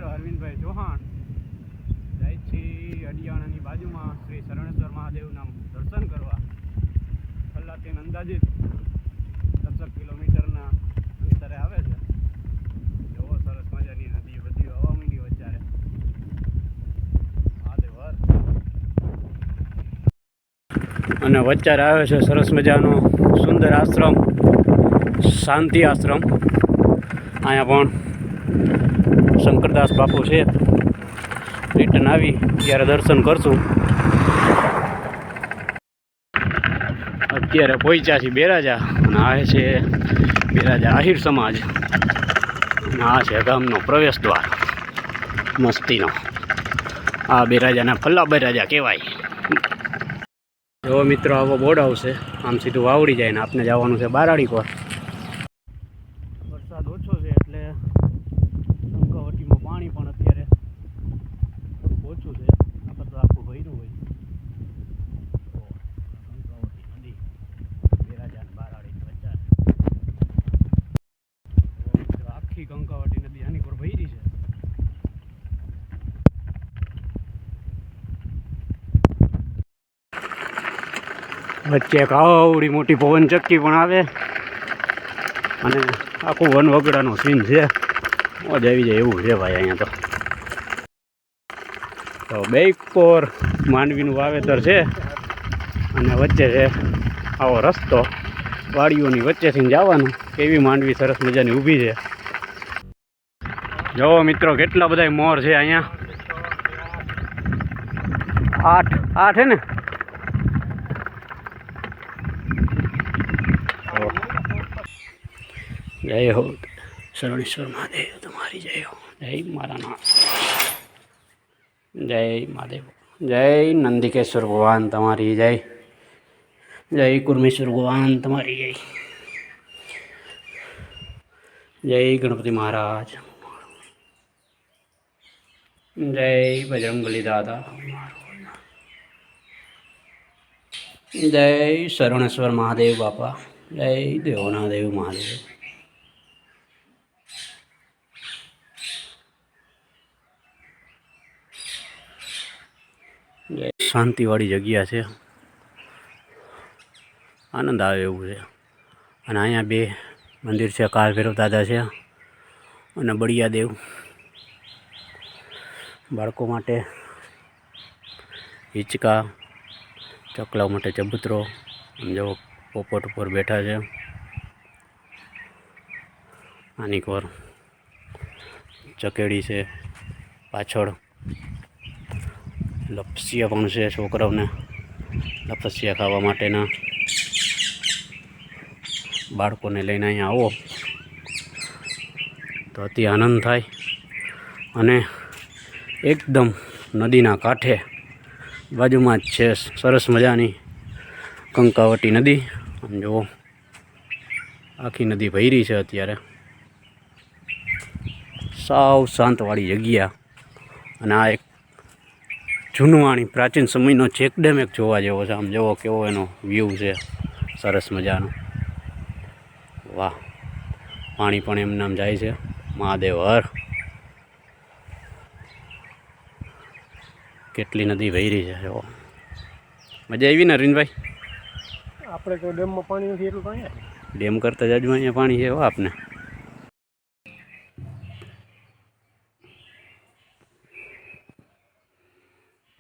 मित्र अरविंदभाई चौहान जाए अडियाणानी बाजूमां श्री शरणेश्वर महादेवना दर्शन करवा कलाके अंदाजित 10 किलोमीटरना अंतरे आवे छे। जो सरस मजानी नदी बधी हवामानी वचारे महादेवर अने वचारे आवे छे सरस मजानो सुंदर आश्रम शांति आश्रम। अहींया पण शंकरदास बापू है रिटर्न आवी त्यारे दर्शन करशुं। अत्यारे पहोंच्या छे बेराजा अने आ छे बेराजा आहिर समाज अने आ छे गामनो प्रवेश द्वार मस्तीनो। आ बेराजाना फल्ला बेराजा कहेवाय। जो मित्रों आवो बोर्ड आवशे आम सीधुं वावड़ी जाय ने आपने जवानुं छे बाराड़ी कोर। वरसाद ओछो छे एटले पाणी पण अत्यारे ओछुं छे। नकर तो आखुं भर्युं होय। कंकावती नदी बेराजा ने बाराड़ी वच्चे आखी कंकावती नदी आनी पर भरी छे। वच्चे एक आवड़ी मोटी पवन चक्की पण आवे अने आखुं वन वगडानो सीन छे। मजा आई जाए एवं है भाई। अँ तो बेकोर मांडवीनु वावेतर है अने वच्चे है आवो रस्तो वाड़ीओनी वच्चेथी जवानुं। केवी मांडवी सरस मजानी ऊभी है। जो मित्रों केटला बधा मोर है अहींया। 8 है ने। जय हो शरणेश्वर महादेव तुम्हारी जय हो। जय मारा नाथ जय महादेव। जय नंदिकेश्वर भगवान तुम्हारी जय। जय कुर्मेश्वर भगवान तुम्हारी जय। जय गणपति महाराज। जय बजरंगबली दादा। जय शरणेश्वर महादेव बापा। जय देवना देव महादेव। शांतिवाड़ी जग्या है। आनंद आवे एवुं छे। अने अहींया बे मंदिर है। काल भैरव दादा है अने बड़िया देव। बाळको माटे हिचका चकला माटे चबूतरो। जो पोपट पर बैठा है। आनी कोर चकेड़ी से पाछळ लपसिया पण छे। छोकराओने लपसिया खावा माटेना। बाळकोने लईने अहींया आवो तो अति आनंद थाय। अने एकदम नदीना कांठे बाजुमां ज छे सरस मजानी कंकावती नदी। जो आखी नदी भरी है अत्यारे। साव शांतवाड़ी जग्या। अने आ एक जूनवाणी प्राचीन समयनो चेकडेम एक जोवा जेवो छे। आम जोवो केवो एनो व्यू छे सरस मजानो। वाह पाणी पण एमने आम जाय छे। महादेव हर केटली नदी भरी है। जो मजा आई ने अरविंद भाई। આપણે તો ડેમમાં પાણી નથી એટલું પાણી डेम करता जाजू अहींया पाणी है आपने।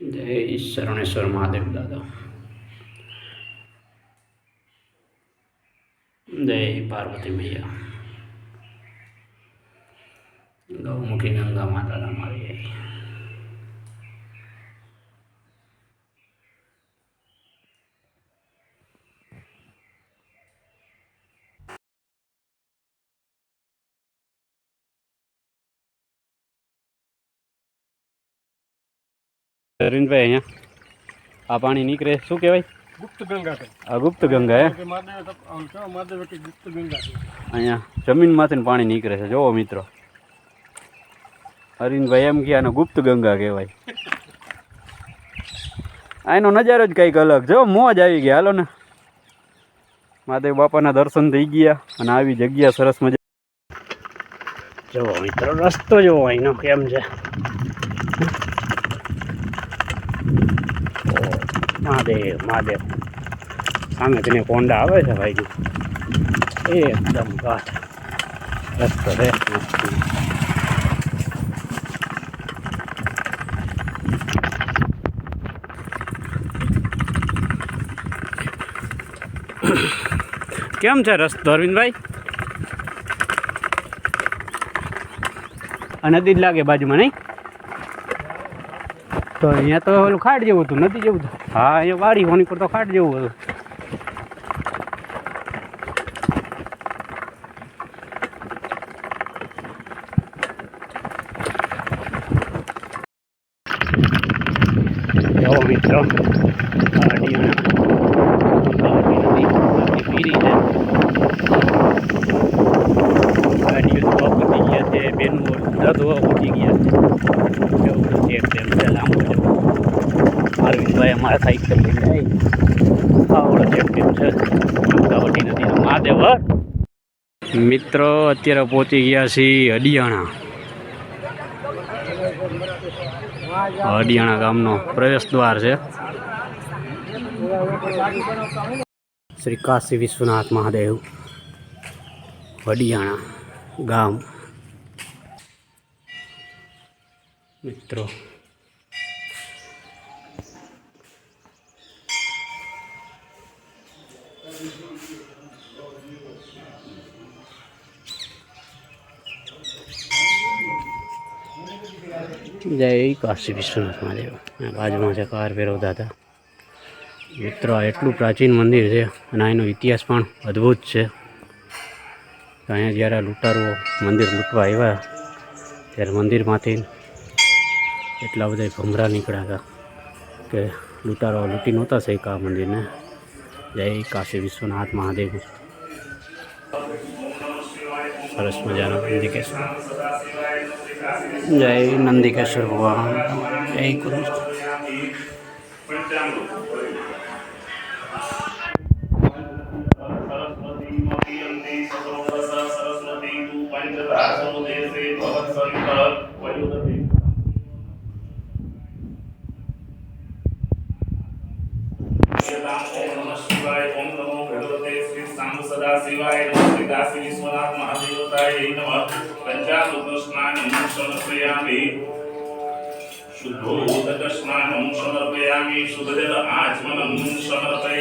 जय शरणेश्वर महादेव दादा। जय पार्वती मैया। गौमुखी गंगा माता हमारी है। अरविंद भाई अँ आ पानी निकले शू कहवाय? गुप्त गंगा है। आ गुप्त गंगा है। गुप्त गंगा अँ जमीन में पानी निकले है। जो मित्रों अरविंद भाई एम कि गुप्त गंगा कहवाय। आनो नजारो ज कंईक अलग। जो मौज आई गई। हालो ने महादेव बापाना दर्शन थई गया अने आवी जग्या सरस मजा। જુઓ મિત્રો રસ્તો જુઓ અહીંનો કેમ છે. મહાદેવ મહાદેવ સામે તેને કોંડા આવે છે ભાઈ. એકદમ ઘાટ રસ્તો છે. કેમ છે રસ્તો અરવિંદભાઈ? આ નદી જ લાગે બાજુમાં નહીં? તો અહીંયા તો ઓલું ખાટ જેવું હતું, નદી જેવું હતું. હા અહીંયા વાડી હોની પર તો ખાટ જેવું હતું. જો મિત્રો પીરી છે. ગાડીઓ તો પતી ગયા છે, બેનું દર્દો ઉઠી ગયા છે. એવું ચેક તેમ છે લાંબો છે. અરવિંદભાઈ અમારા સાઈકલ લઈને આવી આવડો ચેક તેમ છે. અમદાવાદી નથી મહાદેવ. મિત્રો અત્યારે પહોંચી ગયા છીએ અડિયાણા. અડિયાણા ગામનો પ્રવેશ દ્વાર છે. શ્રી કાશી વિશ્વનાથ મહાદેવ અડિયાણા ગામ. મિત્રો જય કાશી વિશ્વનાથ મહાદેવ. બાજુમાં છે કાર ફેરવતા હતા. મિત્રો આ એટલું પ્રાચીન મંદિર છે અને એનો ઇતિહાસ પણ અદ્ભુત છે. અહીંયા જ્યારે લૂંટારુઓ મંદિર લૂંટવા આવ્યા ત્યારે મંદિરમાંથી એટલા બધા ભમરા નીકળ્યા હતા કે લૂંટારો લૂંટી નહોતા શક્યા આ મંદિરને. જય કાશી વિશ્વનાથ મહાદેવ. સરસ મજાનો નંદિકેશ્વર. જય નંદિકેશ્વર ભગવાન. જય કૃષ્ણ. ઓમ નમો ભગવતે શ્રી સાંબ સદા શિવાય નમઃ. શ્રી કાશી વિશ્વનાથ મહાદેવતાય નમઃ. પંચામૃત સ્નાનમ સમર્પયામિ. શુદ્ધોદક સ્નાનમ સમર્પયામિ. શુદ્ધજલ આચમનમ સમર્પયામિ.